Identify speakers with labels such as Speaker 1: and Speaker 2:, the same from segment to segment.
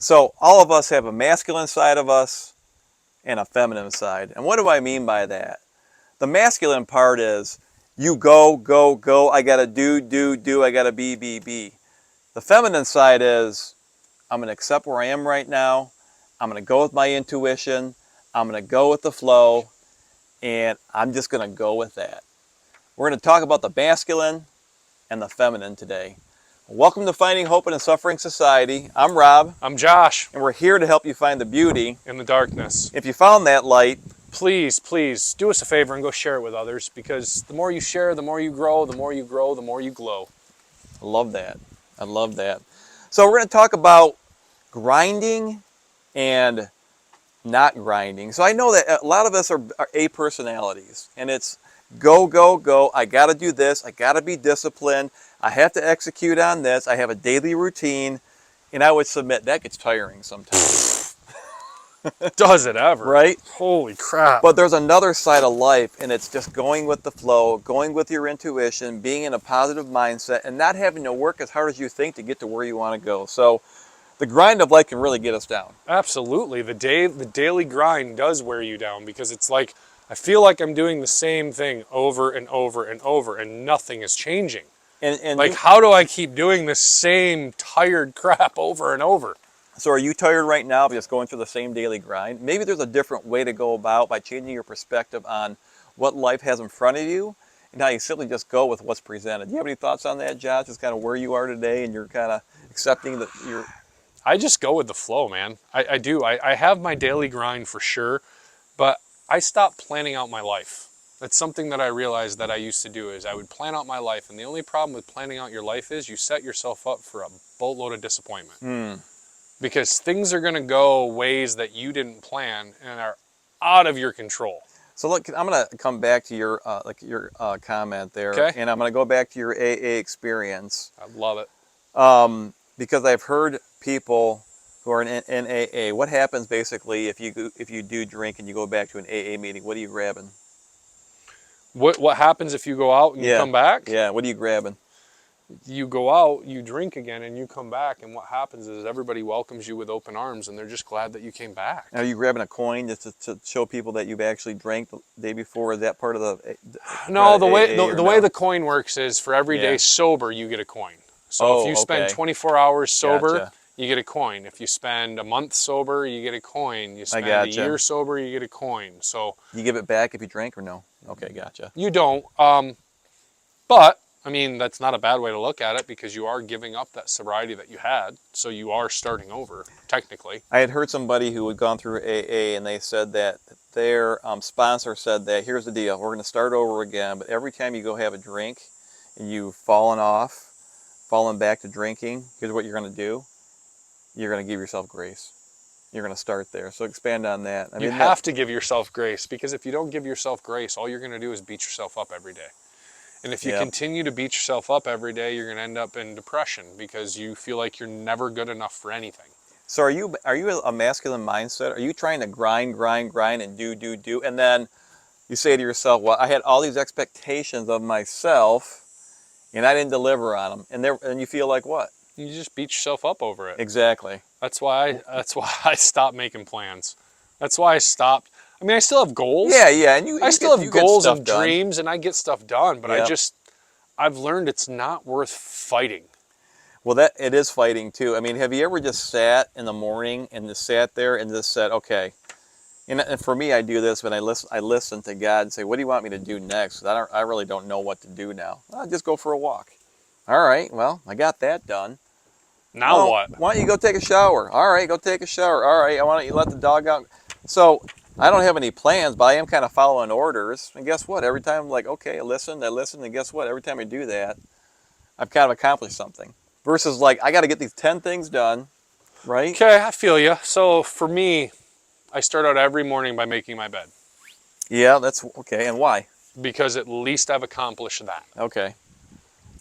Speaker 1: So all of us have a masculine side of us and a feminine side. And what do I mean by that? The masculine part is you go, go, go. I got to do, do, do. I got to be, be, be. The feminine side is I'm going to accept where I am right now. I'm going to go with my intuition. I'm going to go with the flow. And I'm just going to go with that. We're going to talk about the masculine and the feminine today. Welcome to Finding Hope in a Suffering Society. I'm Rob.
Speaker 2: I'm Josh.
Speaker 1: And we're here to help you find the beauty
Speaker 2: In the darkness.
Speaker 1: if you found that light.
Speaker 2: Please do us a favor and go share it with others, because the more you share, the more you grow, the more you grow, the more you glow.
Speaker 1: I love that. I love that. So we're going to talk about grinding and not grinding. So I know that a lot of us are A personalities, and it's go, go, go. I got to do this. I got to be disciplined. I have to execute on this. I have a daily routine, and I would submit that gets tiring sometimes.
Speaker 2: Does it ever?
Speaker 1: Right?
Speaker 2: Holy crap.
Speaker 1: But there's another side of life, and it's just going with the flow, going with your intuition, being in a positive mindset, and not having to work as hard as you think to get to where you want to go. So the grind of life can really get us down.
Speaker 2: Absolutely. The daily grind does wear you down, because it's like, I feel like I'm doing the same thing over and over and over, and nothing is changing.
Speaker 1: And
Speaker 2: Like, how do I keep doing the same tired crap over and over?
Speaker 1: so are you tired right now of just going through the same daily grind? Maybe there's a different way to go about by changing your perspective on what life has in front of you and how you simply just go with what's presented. Do you have any thoughts on that, Josh? Just kind of where you are today and you're kind of accepting that you're...
Speaker 2: I just go with the flow, man. I do. I have my daily grind for sure, but I stopped planning out my life. That's something that I realized that I used to do, is I would plan out my life, and the only problem with planning out your life is you set yourself up for a boatload of disappointment. Because things are going to go ways that you didn't plan and are out of your control.
Speaker 1: So look, I'm going to come back to your comment there,
Speaker 2: Okay.
Speaker 1: and I'm going to go back to your AA experience.
Speaker 2: I love it.
Speaker 1: Because I've heard people who are in AA. What happens basically if you do drink and you go back to an AA meeting? What are you grabbing?
Speaker 2: What happens if you go out and you come back?
Speaker 1: Yeah, what are you grabbing?
Speaker 2: You go out, you drink again, and you come back, and what happens is everybody welcomes you with open arms, and they're just glad that you came back.
Speaker 1: Are you grabbing a coin just to show people that you've actually drank the day before? Is that part of the...
Speaker 2: No, the way
Speaker 1: no?
Speaker 2: the coin works is, for every day sober, you get a coin. So
Speaker 1: Oh,
Speaker 2: if you spend
Speaker 1: okay.
Speaker 2: 24 hours sober,
Speaker 1: Gotcha.
Speaker 2: you get a coin. If you spend a month sober, you get a coin. You spend a
Speaker 1: gotcha.
Speaker 2: year sober, you get a coin. So
Speaker 1: You give it back if you drank or no? Okay, gotcha.
Speaker 2: you don't. But I mean, that's not a bad way to look at it, because you are giving up that sobriety that you had. So you are starting over, technically.
Speaker 1: I had heard somebody who had gone through AA, and they said that their sponsor said that, here's the deal, we're going to start over again, but every time you go have a drink and you've fallen back to drinking, here's what you're going to do. You're going to give yourself grace. You're going to start there. So expand on that.
Speaker 2: You have to give yourself grace, because if you don't give yourself grace, all you're going to do is beat yourself up every day. And if you continue to beat yourself up every day, you're going to end up in depression, because you feel like you're never good enough for anything.
Speaker 1: So are you a masculine mindset? Are you trying to grind and do, and then you say to yourself, well, I had all these expectations of myself and I didn't deliver on them, and you feel like what?
Speaker 2: You just beat yourself up over it.
Speaker 1: Exactly.
Speaker 2: That's why I stopped making plans. That's why I stopped. I mean, I still have goals.
Speaker 1: Yeah, and
Speaker 2: I still have goals and dreams, and I get stuff done, but I've learned it's not worth fighting.
Speaker 1: Well, it is fighting too. I mean, have you ever just sat in the morning and just sat there and just said, okay, and for me, I do this when I listen to God and say, what do you want me to do next? I really don't know what to do now. I'll just go for a walk. All right, well, I got that done.
Speaker 2: Now what?
Speaker 1: Why don't you go take a shower? All right, go take a shower. All right, why don't you let the dog out? So I don't have any plans, but I am kind of following orders. And guess what? Every time I'm like, okay, I listen, and guess what? Every time I do that, I've kind of accomplished something. Versus like, I got to get these 10 things done, right?
Speaker 2: Okay, I feel you. So for me, I start out every morning by making my bed.
Speaker 1: Yeah, that's okay. And why?
Speaker 2: Because at least I've accomplished that.
Speaker 1: Okay.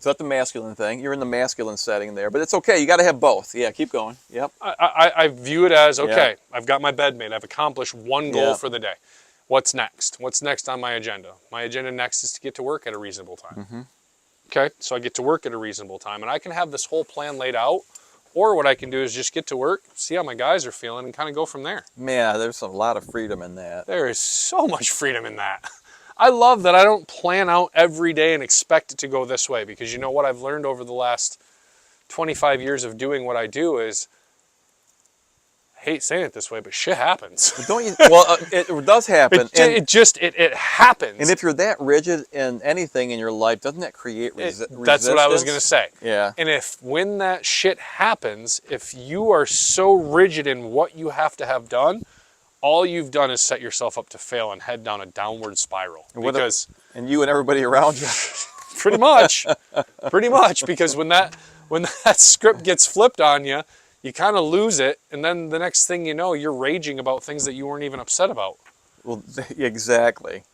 Speaker 1: So that's the masculine thing. You're in the masculine setting there, but it's okay. You got to have both. Yeah, keep going. Yep.
Speaker 2: I view it as, okay, I've got my bed made. I've accomplished one goal for the day. What's next? What's next on my agenda? My agenda next is to get to work at a reasonable time. Okay, so I get to work at a reasonable time, and I can have this whole plan laid out, Or what I can do is just get to work, see how my guys are feeling, and kind of go from there.
Speaker 1: Man, there's a lot of freedom in that.
Speaker 2: There is so much freedom in that. I love that I don't plan out every day and expect it to go this way, because you know what I've learned over the last 25 years of doing what I do is, I hate saying it this way, but shit happens.
Speaker 1: Don't you? Well, it does happen.
Speaker 2: It happens.
Speaker 1: And if you're that rigid in anything in your life, doesn't that create resistance?
Speaker 2: That's what I was going to say.
Speaker 1: Yeah.
Speaker 2: And when that shit happens, if you are so rigid in what you have to have done, all you've done is set yourself up to fail and head down a downward spiral.
Speaker 1: And you and everybody around you.
Speaker 2: Pretty much. Because when that script gets flipped on you, you kind of lose it, and then the next thing you know, you're raging about things that you weren't even upset about.
Speaker 1: Well, exactly.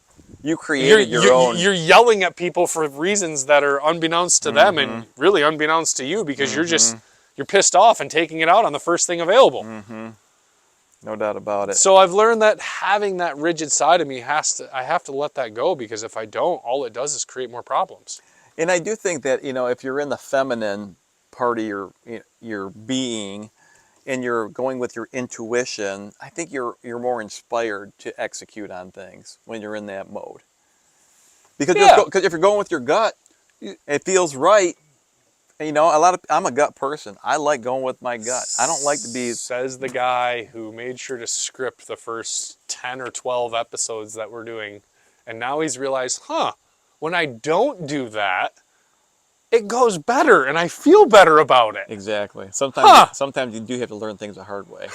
Speaker 1: You created your own.
Speaker 2: You're yelling at people for reasons that are unbeknownst to them and really unbeknownst to you, because you're pissed off and taking it out on the first thing available.
Speaker 1: No doubt about it.
Speaker 2: So I've learned that having that rigid side of me I have to let that go, because if I don't, all it does is create more problems.
Speaker 1: And I do think that, if you're in the feminine part of your being and you're going with your intuition, I think you're more inspired to execute on things when you're in that mode. Because if you're going with your gut, it feels right. I'm a gut person. I like going with my gut. I don't like to be...
Speaker 2: Says the guy who made sure to script the first 10 or 12 episodes that we're doing. And now he's realized, when I don't do that, it goes better and I feel better about it.
Speaker 1: Exactly. Sometimes you do have to learn things the hard way.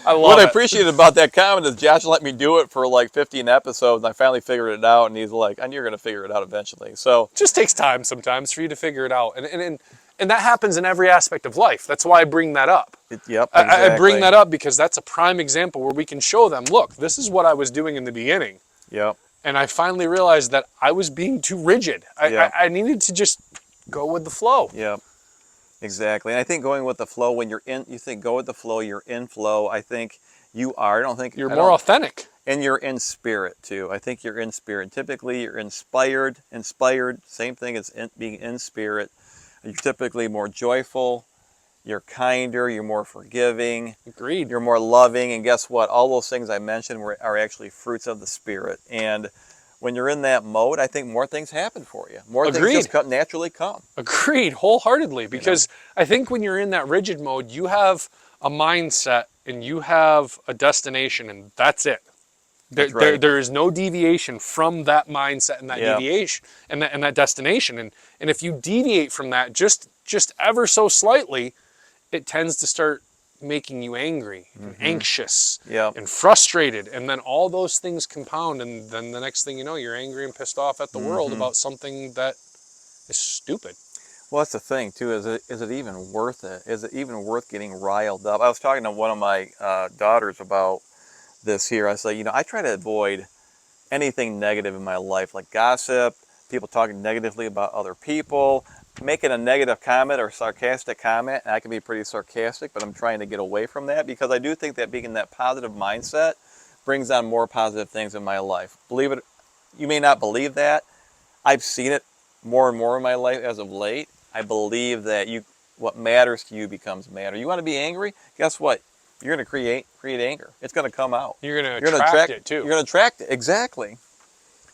Speaker 1: What I appreciate about that comment is Josh let me do it for like 15 episodes, and I finally figured it out, and he's like, and you're going to figure it out eventually. So
Speaker 2: it just takes time sometimes for you to figure it out. And that happens in every aspect of life. That's why I bring that up.
Speaker 1: Exactly.
Speaker 2: I bring that up because that's a prime example where we can show them, look, this is what I was doing in the beginning.
Speaker 1: Yep.
Speaker 2: And I finally realized that I was being too rigid. I needed to just go with the flow.
Speaker 1: Yep. Exactly. And I think going with the flow, when you think go with the flow, you're in flow. I think you are.
Speaker 2: You're more authentic.
Speaker 1: And you're in spirit too. I think you're in spirit. Typically you're inspired, same thing as being in spirit. You're typically more joyful, you're kinder, you're more forgiving.
Speaker 2: Agreed.
Speaker 1: You're more loving, and guess what? All those things I mentioned are actually fruits of the spirit. And when you're in that mode, I think more things happen for you. More things just naturally come.
Speaker 2: Agreed, wholeheartedly. Because I think when you're in that rigid mode, you have a mindset and you have a destination, and that's it. There is no deviation from that mindset and that deviation and that destination. And if you deviate from that just ever so slightly, it tends to start making you angry and anxious and frustrated. And then all those things compound, and then the next thing you know, you're angry and pissed off at the world about something that is stupid.
Speaker 1: Well, that's the thing too. Is it even worth it? Is it even worth getting riled up? I was talking to one of my daughters about this here. I say, I try to avoid anything negative in my life, like gossip, people talking negatively about other people, making a negative comment or sarcastic comment. And I can be pretty sarcastic, but I'm trying to get away from that, because I do think that being in that positive mindset brings on more positive things in my life. Believe it, you may not believe that. I've seen it more and more in my life as of late. I believe that what matters to you becomes matter. You want to be angry? Guess what? You're going to create anger. It's going to come out.
Speaker 2: You're going to attract it too.
Speaker 1: You're going to attract it. Exactly.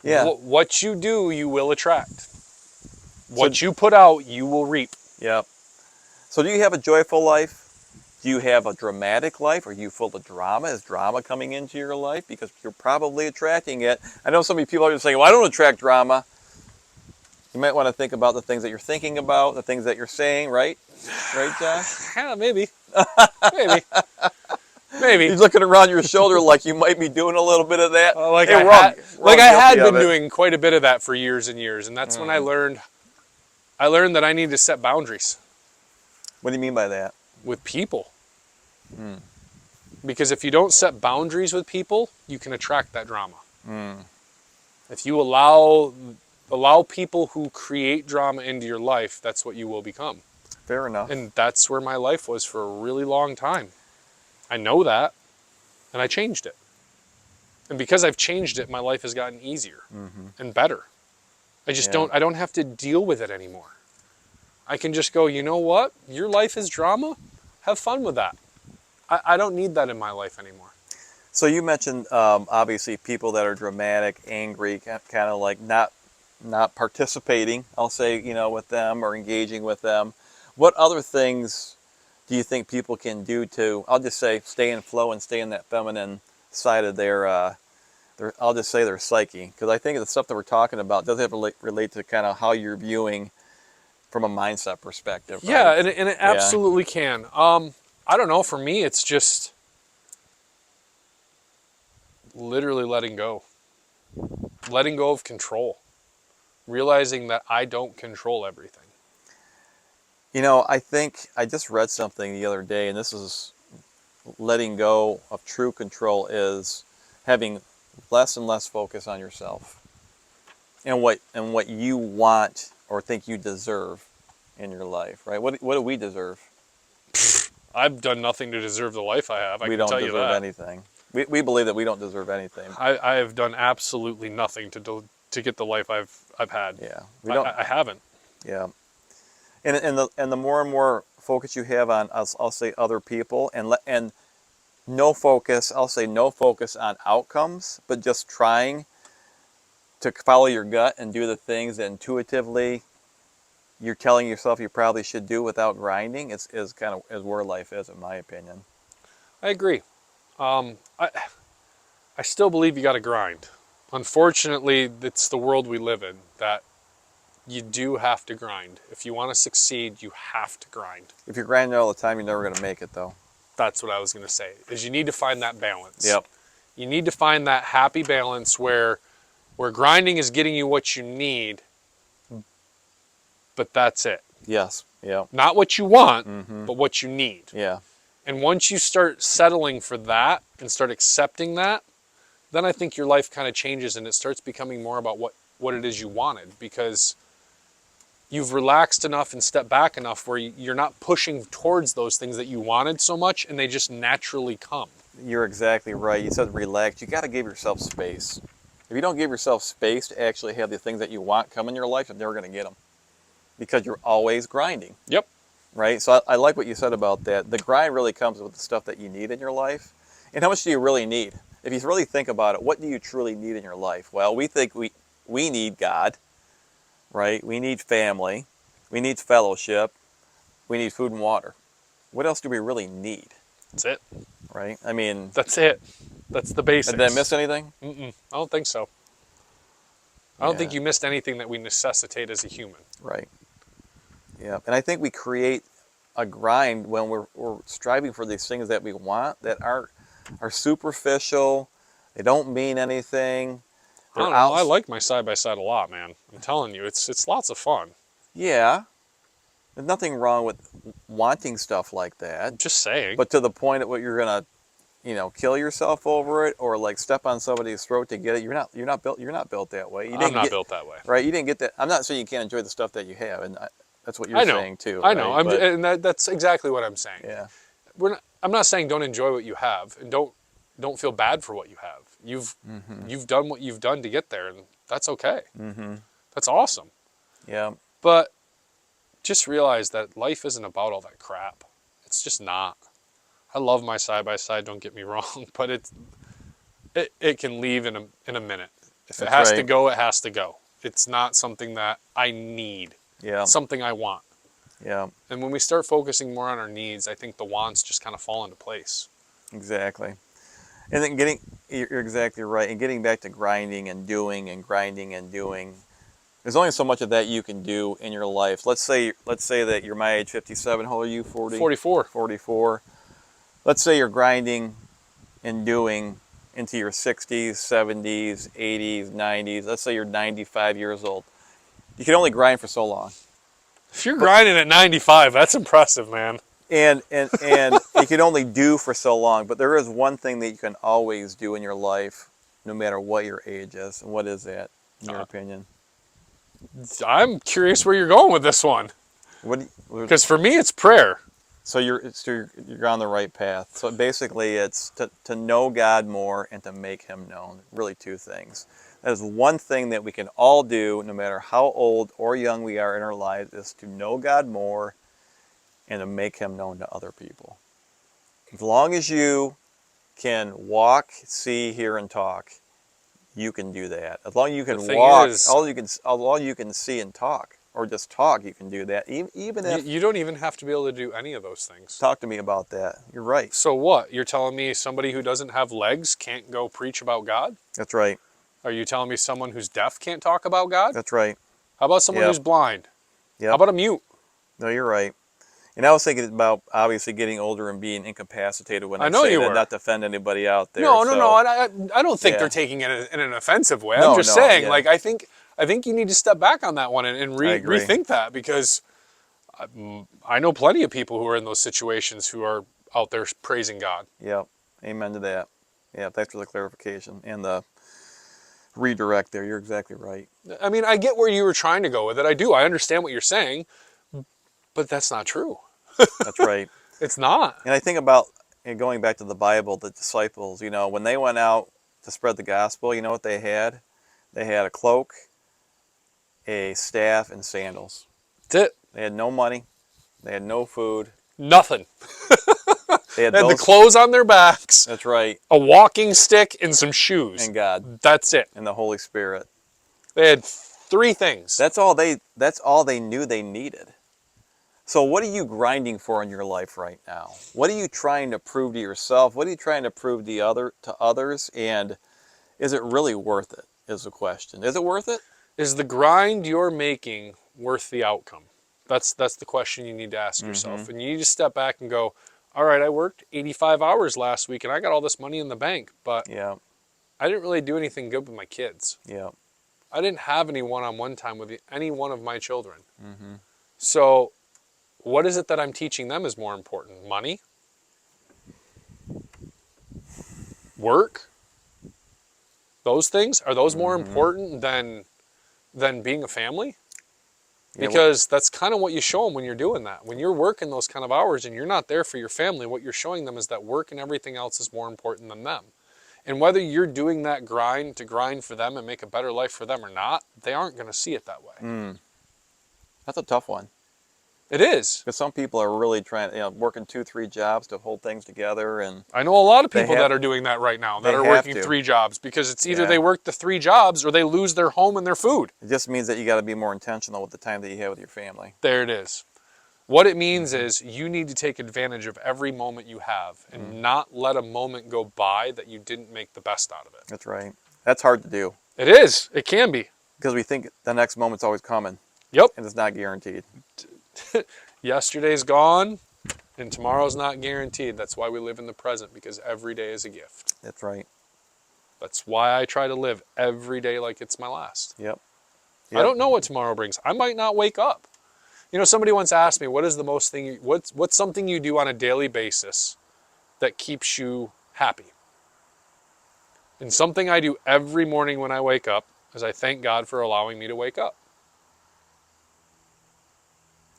Speaker 1: Yeah.
Speaker 2: What you do, you will attract. What you put out, you will reap.
Speaker 1: Yep. So do you have a joyful life? Do you have a dramatic life? Are you full of drama? Is drama coming into your life? Because you're probably attracting it. I know so many people are just saying, well, I don't attract drama. You might want to think about the things that you're thinking about, the things that you're saying, right? Right, Josh?
Speaker 2: Yeah, maybe. Maybe.
Speaker 1: He's looking around your shoulder like you might be doing a little bit of that.
Speaker 2: I had been doing quite a bit of that for years and years, and that's when I learned that I need to set boundaries.
Speaker 1: What do you mean by that?
Speaker 2: With people. Because if you don't set boundaries with people, you can attract that drama. If you allow people who create drama into your life, that's what you will become.
Speaker 1: Fair enough.
Speaker 2: And that's where my life was for a really long time. I know that, and I changed it. And because I've changed it, my life has gotten easier and better. I don't have to deal with it anymore. I can just go, you know what? Your life is drama. Have fun with that. I don't need that in my life anymore.
Speaker 1: So you mentioned obviously people that are dramatic, angry, kind of like not participating, I'll say, with them or engaging with them. What other things do you think people can do to, I'll just say, stay in flow and stay in that feminine side of I'll just say their psyche? Because I think the stuff that we're talking about does have to relate to kind of how you're viewing from a mindset perspective,
Speaker 2: Yeah,
Speaker 1: right?
Speaker 2: and it
Speaker 1: Yeah.
Speaker 2: absolutely can. I don't know. For me, it's just literally letting go of control, realizing that I don't control everything.
Speaker 1: I think I just read something the other day, and this is letting go of true control is having less and less focus on yourself and what you want or think you deserve in your life, right? What do we deserve?
Speaker 2: I've done nothing to deserve the life I have. I
Speaker 1: We
Speaker 2: can
Speaker 1: don't
Speaker 2: tell you
Speaker 1: deserve
Speaker 2: that.
Speaker 1: anything. We believe that we don't deserve anything.
Speaker 2: I have done absolutely nothing to get the life I've had.
Speaker 1: Yeah, we don't.
Speaker 2: I haven't.
Speaker 1: Yeah, and the more and more focus you have on, I'll say other people, and no focus. I'll say no focus on outcomes, but just trying to follow your gut and do the things that intuitively you're telling yourself you probably should do without grinding is kind of is where life is, in my opinion.
Speaker 2: I agree. I still believe you got to grind. Unfortunately, it's the world we live in that you do have to grind. If you want to succeed, you have to grind.
Speaker 1: If you're grinding all the time, you're never going to make it, though.
Speaker 2: That's what I was going to say. Is you need to find that balance.
Speaker 1: Yep.
Speaker 2: You need to find that happy balance where grinding is getting you what you need, but that's it.
Speaker 1: Yes. Yep.
Speaker 2: Not what you want,
Speaker 1: Mm-hmm.
Speaker 2: but what you need.
Speaker 1: Yeah.
Speaker 2: And once you start settling for that and start accepting that, then I think your life kind of changes and it starts becoming more about what it is you wanted, because you've relaxed enough and stepped back enough where you're not pushing towards those things that you wanted so much, and they just naturally come.
Speaker 1: You're exactly right. You said relax. You got to give yourself space. If you don't give yourself space to actually have the things that you want come in your life, you're never going to get them because you're always grinding,
Speaker 2: Yep.
Speaker 1: right? So I like what you said about that. The grind really comes with the stuff that you need in your life. And how much do you really need? If you really think about it, what do you truly need in your life? Well, we think we need God, right? We need family. We need fellowship. We need food and water. What else do we really need,
Speaker 2: That's it.
Speaker 1: right? I mean,
Speaker 2: That's it. That's the basics.
Speaker 1: did I miss anything?
Speaker 2: I don't think so. I don't
Speaker 1: Yeah.
Speaker 2: think you missed anything that we necessitate as a human.
Speaker 1: Right. Yeah. And I think we create a grind when we're striving for these things that we want that are superficial. They don't mean anything.
Speaker 2: I don't know. I like my side by side a lot, man. I'm telling you, it's lots of fun.
Speaker 1: Yeah. There's nothing wrong with wanting stuff like that.
Speaker 2: I'm just saying.
Speaker 1: But to the point at what you're gonna, kill yourself over it or like step on somebody's throat to get it, you're not built that way.
Speaker 2: I'm not built that way.
Speaker 1: Right. You didn't get that. I'm not saying you can't enjoy the stuff that you have, and that's what you're
Speaker 2: I know.
Speaker 1: saying too.
Speaker 2: I know.
Speaker 1: Right?
Speaker 2: And that's exactly what I'm saying.
Speaker 1: Yeah.
Speaker 2: I'm not saying don't enjoy what you have and don't feel bad for what you have. You've done what you've done to get there, and that's okay.
Speaker 1: Mm-hmm.
Speaker 2: That's awesome.
Speaker 1: Yeah.
Speaker 2: But just realize that life isn't about all that crap. It's just not. I love my side by side. Don't get me wrong, but it can leave in a minute. If it has to go, it has to go. It's not something that I need.
Speaker 1: Yeah.
Speaker 2: It's something I want.
Speaker 1: Yeah.
Speaker 2: And when we start focusing more on our needs, I think the wants just kind of fall into place.
Speaker 1: Exactly. And then you're exactly right. And getting back to grinding and doing and grinding and doing, there's only so much of that you can do in your life. Let's say that you're my age, 57. How old are you? 40?
Speaker 2: 44.
Speaker 1: 44. Let's say you're grinding and doing into your 60s, 70s, 80s, 90s. Let's say you're 95 years old. You can only grind for so long.
Speaker 2: If you're grinding at 95, that's impressive, man.
Speaker 1: And you can only do for so long, but there is one thing that you can always do in your life, no matter what your age is. And what is that, in your opinion?
Speaker 2: I'm curious where you're going with this one. Because for me, it's prayer.
Speaker 1: So you're on the right path. So basically, it's to know God more and to make Him known. Really, two things. That is one thing that we can all do, no matter how old or young we are in our lives, is to know God more and to make him known to other people. As long as you can walk, see, hear, and talk, you can do that. As long as you
Speaker 2: The
Speaker 1: can
Speaker 2: thing
Speaker 1: walk,
Speaker 2: is,
Speaker 1: all you can see and talk, or just talk, you can do that. Even if,
Speaker 2: you don't even have to be able to do any of those things.
Speaker 1: talk to me about that. You're right.
Speaker 2: So what? You're telling me somebody who doesn't have legs can't go preach about God?
Speaker 1: That's right.
Speaker 2: Are you telling me someone who's deaf can't talk about God?
Speaker 1: That's right.
Speaker 2: How about someone
Speaker 1: Yep.
Speaker 2: who's blind? How
Speaker 1: Yep.
Speaker 2: about a mute?
Speaker 1: No, you're right. And I was thinking about obviously getting older and being incapacitated when
Speaker 2: I
Speaker 1: I
Speaker 2: know
Speaker 1: say
Speaker 2: you
Speaker 1: that,
Speaker 2: were.
Speaker 1: not to offend anybody out there.
Speaker 2: No, no, no.
Speaker 1: So,
Speaker 2: I don't think they're
Speaker 1: yeah.
Speaker 2: taking it in an offensive way. I'm
Speaker 1: No,
Speaker 2: just
Speaker 1: no,
Speaker 2: saying,
Speaker 1: yeah.
Speaker 2: like, I think you need to step back on that one and
Speaker 1: I agree.
Speaker 2: rethink that, because I know plenty of people who are in those situations who are out there praising God.
Speaker 1: Yep. Amen to that. Yeah, thanks for the clarification and the redirect there. You're exactly right.
Speaker 2: I mean, I get where you were trying to go with it. I do. I understand what you're saying, but that's not true.
Speaker 1: That's right.
Speaker 2: It's not.
Speaker 1: And I think about, going back to the Bible, the disciples, when they went out to spread the gospel, you know what they had? They had a cloak, a staff, and sandals.
Speaker 2: That's it.
Speaker 1: They had no money. They had no food.
Speaker 2: Nothing.
Speaker 1: They had
Speaker 2: They had the
Speaker 1: those.
Speaker 2: clothes on their backs,
Speaker 1: That's right.
Speaker 2: a walking stick, and some shoes.
Speaker 1: And God
Speaker 2: That's it.
Speaker 1: and the Holy Spirit.
Speaker 2: They had 3 things.
Speaker 1: That's all they knew they needed. So what are you grinding for in your life right now? What are you trying to prove to yourself? What are you trying to prove to others? And is it really worth it? Is the question. Is it worth it?
Speaker 2: Is the grind you're making worth the outcome? That's the question you need to ask yourself. And you need to step back and go, all right, I worked 85 hours last week and I got all this money in the bank, but
Speaker 1: Yeah.
Speaker 2: I didn't really do anything good with my kids.
Speaker 1: Yeah.
Speaker 2: I didn't have any one-on-one time with any one of my children. So what is it that I'm teaching them is more important? Money? Work? Those things? Are those more important than being a family?
Speaker 1: Yeah,
Speaker 2: Because that's kind of what you show them when you're doing that. When you're working those kind of hours and you're not there for your family, what you're showing them is that work and everything else is more important than them. And whether you're doing that grind to grind for them and make a better life for them or not, they aren't going to see it that way.
Speaker 1: That's a tough one.
Speaker 2: It is.
Speaker 1: Because some people are really trying, working 2-3 jobs to hold things together, and
Speaker 2: I know a lot of
Speaker 1: They
Speaker 2: people
Speaker 1: have-
Speaker 2: that are doing that right now, that
Speaker 1: they
Speaker 2: are
Speaker 1: have
Speaker 2: working
Speaker 1: to.
Speaker 2: 3 jobs, because it's either
Speaker 1: Yeah.
Speaker 2: they work the 3 jobs or they lose their home and their food.
Speaker 1: it just means that you got to be more intentional with the time that you have with your family.
Speaker 2: There it is. What it means is you need to take advantage of every moment you have and not let a moment go by that you didn't make the best out of it.
Speaker 1: That's right. That's hard to do
Speaker 2: It is. It can be.
Speaker 1: because we think the next moment's always coming,
Speaker 2: Yep.
Speaker 1: and it's not guaranteed.
Speaker 2: Yesterday's gone and tomorrow's not guaranteed. That's why we live in the present, because every day is a gift.
Speaker 1: That's right.
Speaker 2: That's why I try to live every day like it's my last.
Speaker 1: Yep.
Speaker 2: I don't know what tomorrow brings. I might not wake up. Somebody once asked me, what is the most thing, what's something you do on a daily basis that keeps you happy? And something I do every morning when I wake up is I thank God for allowing me to wake up.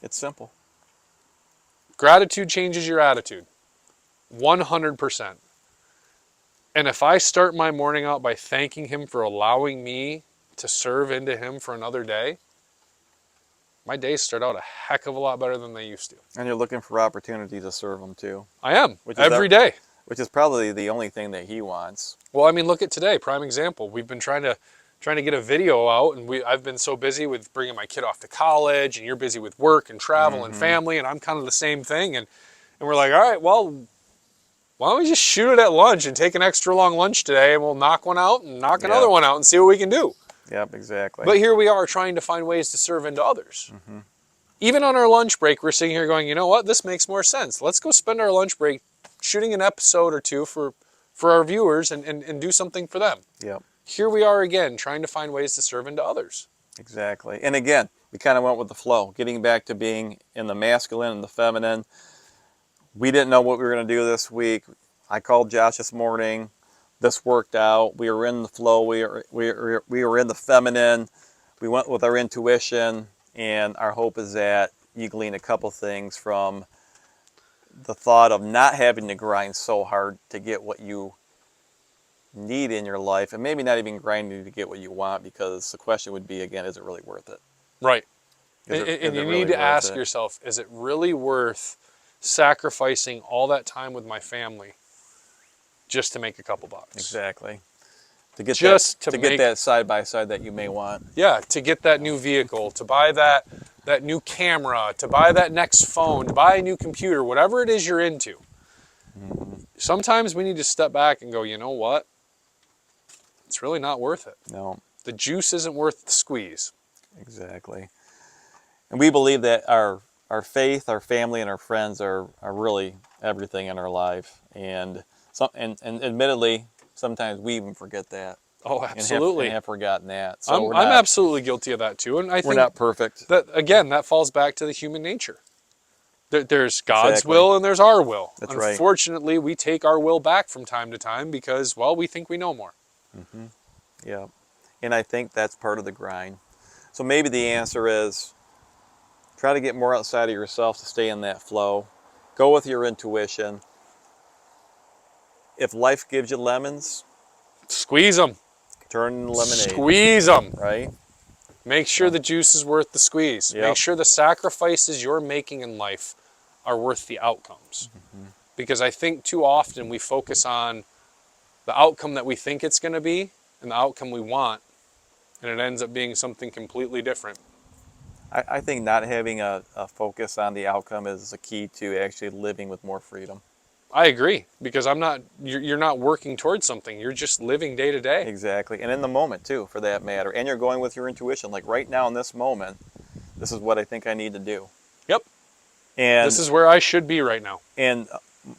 Speaker 1: It's simple.
Speaker 2: Gratitude changes your attitude. 100%. And if I start my morning out by thanking Him for allowing me to serve into Him for another day, my days start out a heck of a lot better than they used to.
Speaker 1: And you're looking for opportunity to serve Him too,
Speaker 2: I am.
Speaker 1: Which is
Speaker 2: Every day.
Speaker 1: which is probably the only thing that He wants.
Speaker 2: Well, I mean, look at today. Prime example. We've been trying to get a video out, and I've been so busy with bringing my kid off to college, and you're busy with work and travel and family, and I'm kind of the same thing. And we're like, all right, well, why don't we just shoot it at lunch and take an extra long lunch today, and we'll knock one out and knock another one out and see what we can do.
Speaker 1: Yep, exactly.
Speaker 2: But here we are trying to find ways to serve into others. Even on our lunch break, we're sitting here going, you know what, this makes more sense. Let's go spend our lunch break shooting an episode or two for our viewers and do something for them.
Speaker 1: Yep,
Speaker 2: Here we are again, trying to find ways to serve into others.
Speaker 1: exactly. And again, we kind of went with the flow, getting back to being in the masculine and the feminine. We didn't know what we were going to do this week. I called Josh this morning. This worked out. We were in the flow. We were in the feminine. We went with our intuition, and our hope is that you glean a couple things from the thought of not having to grind so hard to get what you need in your life, and maybe not even grinding to get what you want, because the question would be, again, is it really worth it?
Speaker 2: Right.
Speaker 1: Is it
Speaker 2: And you
Speaker 1: really
Speaker 2: need to
Speaker 1: worth
Speaker 2: ask
Speaker 1: it?
Speaker 2: yourself, is it really worth sacrificing all that time with my family just to make a couple bucks?
Speaker 1: Exactly. To get
Speaker 2: Just
Speaker 1: that,
Speaker 2: to
Speaker 1: get
Speaker 2: make,
Speaker 1: that side by side that you may want.
Speaker 2: yeah, to get that new vehicle, to buy that new camera, to buy that next phone, to buy a new computer, whatever it is you're into. Sometimes we need to step back and go, you know what? It's really not worth it.
Speaker 1: No,
Speaker 2: The juice isn't worth the squeeze.
Speaker 1: exactly. And we believe that our faith, our family, and our friends are really everything in our life. And and admittedly, sometimes we even forget that
Speaker 2: Oh,
Speaker 1: and
Speaker 2: absolutely.
Speaker 1: have forgotten that. So
Speaker 2: I'm absolutely guilty of that too. And I
Speaker 1: we're
Speaker 2: think
Speaker 1: not perfect.
Speaker 2: that, again, that falls back to the human nature. There's God's
Speaker 1: Exactly.
Speaker 2: will and there's our will.
Speaker 1: That's right.
Speaker 2: Unfortunately, we take our will back from time to time because, well, we think we know more.
Speaker 1: Yeah. And I think that's part of the grind. So maybe the answer is try to get more outside of yourself to stay in that flow. Go with your intuition. If life gives you lemons,
Speaker 2: Squeeze them.
Speaker 1: turn into lemonade,
Speaker 2: Squeeze them.
Speaker 1: right?
Speaker 2: Make sure the juice is worth the squeeze.
Speaker 1: Yep.
Speaker 2: Make sure the sacrifices you're making in life are worth the outcomes. Because I think too often we focus on the outcome that we think it's going to be and the outcome we want, and it ends up being something completely different.
Speaker 1: I think not having a focus on the outcome is the key to actually living with more freedom.
Speaker 2: I agree, because you're not working towards something. You're just living day to day.
Speaker 1: Exactly. And in the moment, too, for that matter. And you're going with your intuition. Like right now in this moment, this is what I think I need to do.
Speaker 2: Yep.
Speaker 1: And
Speaker 2: This is where I should be right now.
Speaker 1: And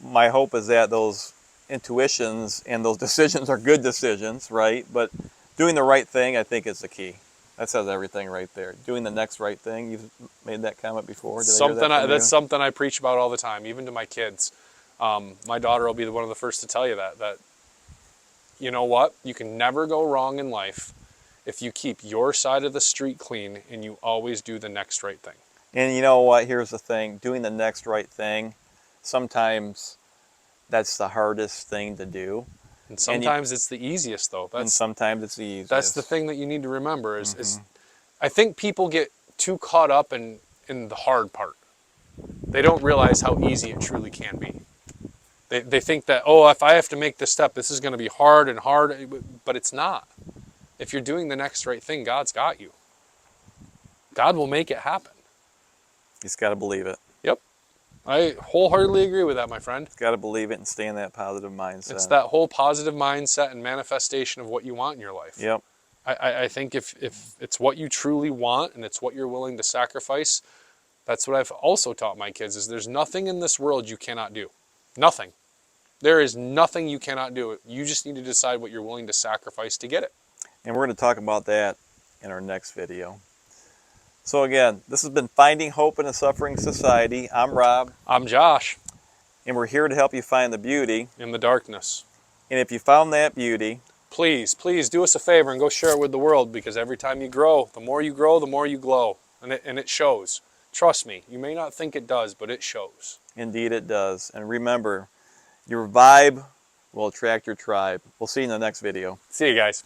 Speaker 1: my hope is that those intuitions and those decisions are good decisions, right? But doing the right thing, I think, is the key. That says everything right there. Doing the next right thing. You've made that comment before. Did I hear that from you?
Speaker 2: That's something I preach about all the time, even to my kids. My daughter will be one of the first to tell you that you know what? You can never go wrong in life if you keep your side of the street clean and you always do the next right thing.
Speaker 1: And you know what? Here's the thing. Doing the next right thing, sometimes that's the hardest thing to do.
Speaker 2: And sometimes it's the easiest, though.
Speaker 1: And sometimes it's the easiest.
Speaker 2: That's the thing that you need to remember is I think people get too caught up in the hard part. They don't realize how easy it truly can be. They think that, oh, if I have to make this step, this is going to be hard, but it's not. If you're doing the next right thing, God's got you. God will make it happen.
Speaker 1: He's got to believe it.
Speaker 2: Yep. I wholeheartedly agree with that, my friend.
Speaker 1: He's got to believe it and stay in that positive mindset.
Speaker 2: It's that whole positive mindset and manifestation of what you want in your life.
Speaker 1: Yep.
Speaker 2: I think if it's what you truly want and it's what you're willing to sacrifice, that's what I've also taught my kids, is there's nothing in this world you cannot do. Nothing. There is nothing you cannot do. You just need to decide what you're willing to sacrifice to get it.
Speaker 1: And we're going to talk about that in our next video. So again, this has been Finding Hope in a Suffering Society. I'm Rob.
Speaker 2: I'm Josh.
Speaker 1: And we're here to help you find the beauty
Speaker 2: In the darkness.
Speaker 1: And if you found that beauty,
Speaker 2: please do us a favor and go share it with the world, because every time you grow, the more you glow. And it shows. Trust me, you may not think it does, but it shows.
Speaker 1: Indeed it does. And remember, your vibe will attract your tribe. We'll see you in the next video.
Speaker 2: See you guys.